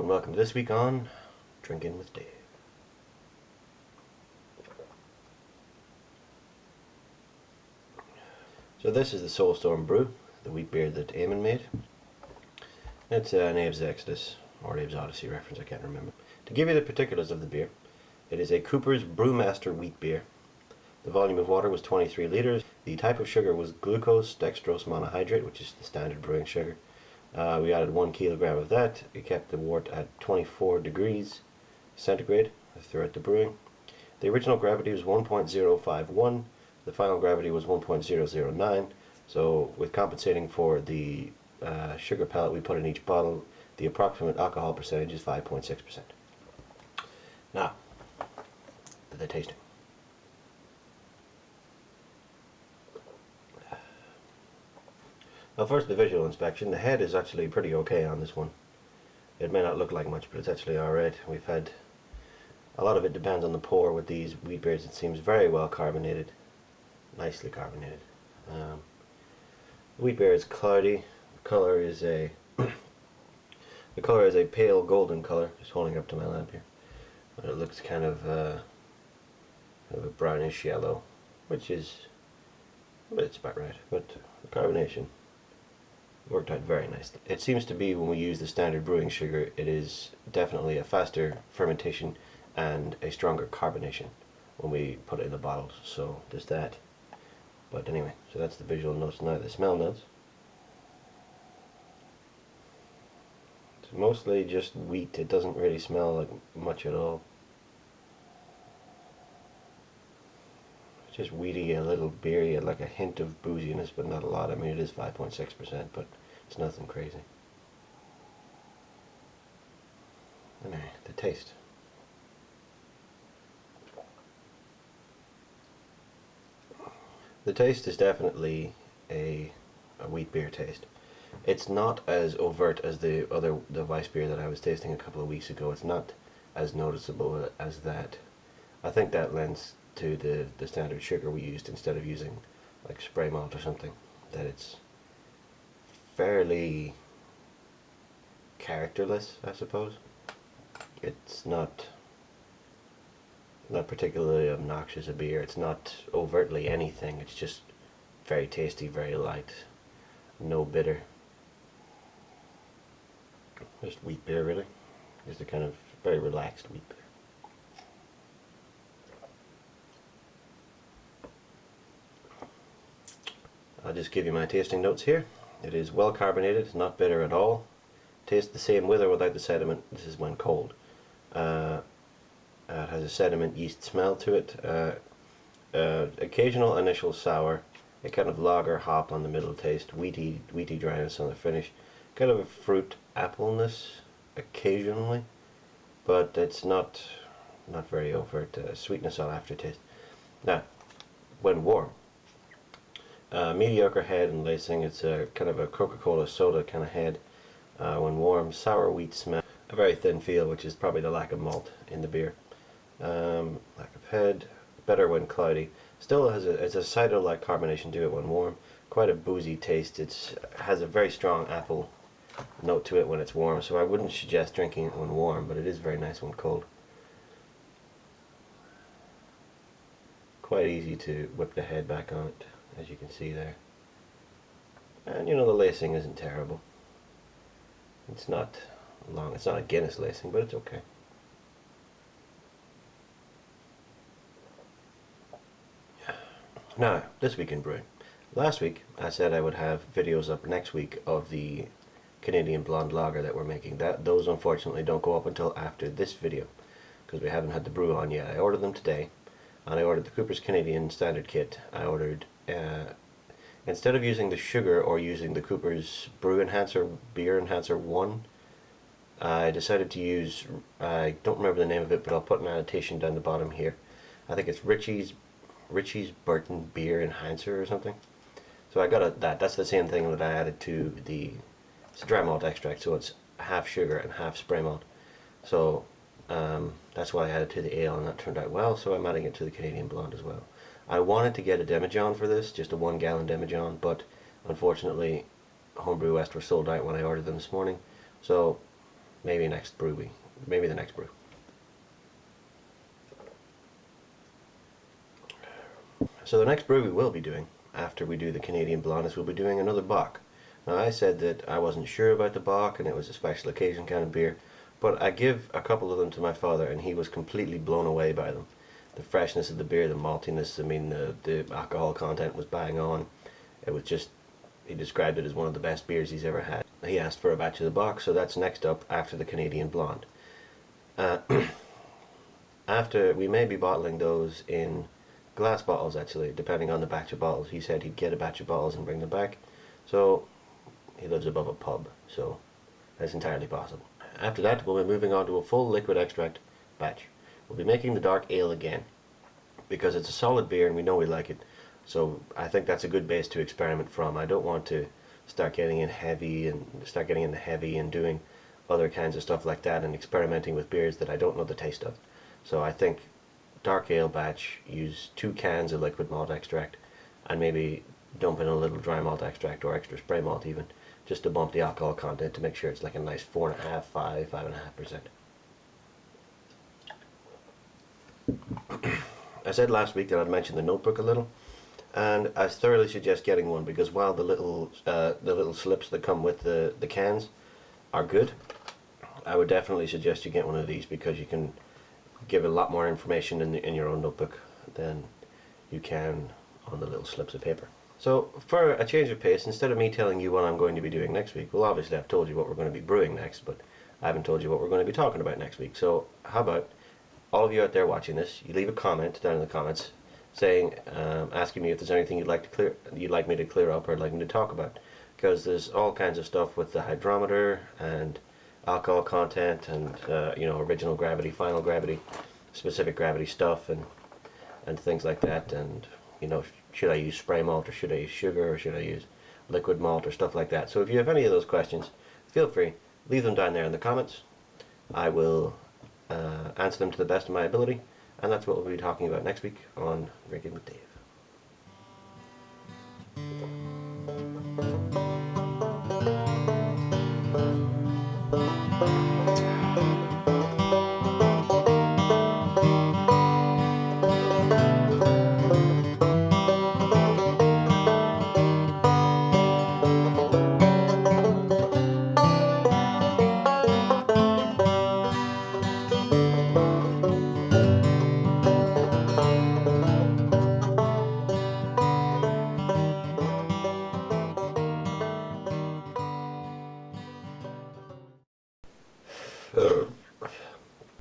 and welcome to this week on Drinkin with Dave. So this is the Soulstorm Brew, the wheat beer that Eamon made. It's an Abe's Exodus, or Abe's Odyssey reference, I can't remember. To give you the particulars of the beer, it is a Cooper's Brewmaster wheat beer. The volume of water was 23 litres. The type of sugar was glucose dextrose monohydrate, which is the standard brewing sugar. We added 1 kilogram of that. We kept the wort at 24 degrees centigrade throughout the brewing. The original gravity was 1.051. The final gravity was 1.009. So with compensating for the sugar pellet we put in each bottle, the approximate alcohol percentage is 5.6%. Now, for the tasting. Well, first the visual inspection. The head is actually pretty okay on this one. It may not look like much, but it's actually alright. We've had a lot of it depends on the pour with these wheat beers. It seems very well carbonated, nicely carbonated. The wheat beer is cloudy. The color is a pale golden color. Just holding up to my lamp here, but it looks kind of a brownish yellow, which is, but it's about right. But the carbonation worked out very nicely. It seems to be, when we use the standard brewing sugar, it is definitely a faster fermentation and a stronger carbonation when we put it in the bottles. So there's that. But anyway, so that's the visual notes. Now the smell notes. It's mostly just wheat. It doesn't really smell like much at all. Just weedy, a little beery, like a hint of booziness, but not a lot. I mean, it is 5.6%, but it's nothing crazy. Anyway, the taste. The taste is definitely a wheat beer taste. It's not as overt as the Weiss beer that I was tasting a couple of weeks ago. It's not as noticeable as that. I think that lends to the standard sugar we used instead of using like spray malt or something, that it's fairly characterless, I suppose. It's not particularly obnoxious a beer. It's not overtly anything. It's just very tasty, very light, no bitter. Just wheat beer, really. Just a kind of very relaxed wheat beer. I'll just give you my tasting notes here. It is well carbonated, not bitter at all. Tastes the same with or without the sediment. This is when cold. It has a sediment yeast smell to it. Occasional initial sour, a kind of lager hop on the middle taste, weedy dryness on the finish, kind of a fruit appleness occasionally, but it's not very overt. Sweetness on aftertaste. Now, when warm. Mediocre head and lacing. It's a kind of a Coca-Cola soda kind of head. When warm, sour wheat smell, a very thin feel, which is probably the lack of malt in the beer. Lack of head, better when cloudy. Still it's a cider-like carbonation to it when warm. Quite a boozy taste. It has a very strong apple note to it when it's warm, so I wouldn't suggest drinking it when warm, but it is very nice when cold. Quite easy to whip the head back on it, as you can see there. And you know, the lacing isn't terrible. It's not long. It's not a Guinness lacing, but it's okay. Now, this week in brewing. Last week I said I would have videos up next week of the Canadian blonde lager that we're making. Those unfortunately don't go up until after this video, because we haven't had the brew on yet. I ordered them today, and I ordered the Cooper's Canadian Standard Kit. I ordered, instead of using the sugar or using the Cooper's Brew Enhancer, Beer Enhancer 1, I decided to use, I don't remember the name of it, but I'll put an annotation down the bottom here. I think it's Richie's Burton Beer Enhancer or something. So I got that's the same thing that I added to it's dry malt extract, so it's half sugar and half spray malt. So that's why I added to the ale, and that turned out well, so I'm adding it to the Canadian Blonde as well. I wanted to get a demijohn for this, just a 1 gallon demijohn, but unfortunately Homebrew West were sold out when I ordered them this morning. So maybe next brew maybe the next brew. So the next brew we will be doing after we do the Canadian Blonde is we'll be doing another bock. Now I said that I wasn't sure about the bock and it was a special occasion kind of beer, but I give a couple of them to my father and he was completely blown away by them. The freshness of the beer, the maltiness, I mean the alcohol content was bang on. It was just, he described it as one of the best beers he's ever had. He asked for a batch of the bock, so that's next up after the Canadian Blonde. After, we may be bottling those in glass bottles actually, depending on the batch of bottles. He said he'd get a batch of bottles and bring them back. So he lives above a pub, so that's entirely possible. After that, we'll be moving on to a full liquid extract batch. We'll be making the dark ale again, because it's a solid beer and we know we like it. So I think that's a good base to experiment from. I don't want to start getting in heavy and doing other kinds of stuff like that and experimenting with beers that I don't know the taste of. So I think dark ale batch, use 2 cans of liquid malt extract and maybe dump in a little dry malt extract or extra spray malt even, just to bump the alcohol content to make sure it's like a nice 4.5, 5.5%. I said last week that I'd mention the notebook a little, and I thoroughly suggest getting one because while the little slips that come with the cans are good, I would definitely suggest you get one of these because you can give a lot more information in your own notebook than you can on the little slips of paper. So for a change of pace, instead of me telling you what I'm going to be doing next week, well obviously I've told you what we're going to be brewing next, but I haven't told you what we're going to be talking about next week. So how about all of you out there watching this, you leave a comment down in the comments saying, asking me if there's anything you'd like me to clear up or like me to talk about, because there's all kinds of stuff with the hydrometer and alcohol content and you know, original gravity, final gravity, specific gravity stuff and things like that, and you know, should I use spray malt or should I use sugar or should I use liquid malt or stuff like that. So if you have any of those questions, feel free, leave them down there in the comments. I will answer them to the best of my ability, and that's what we'll be talking about next week on Drinkin with Dave.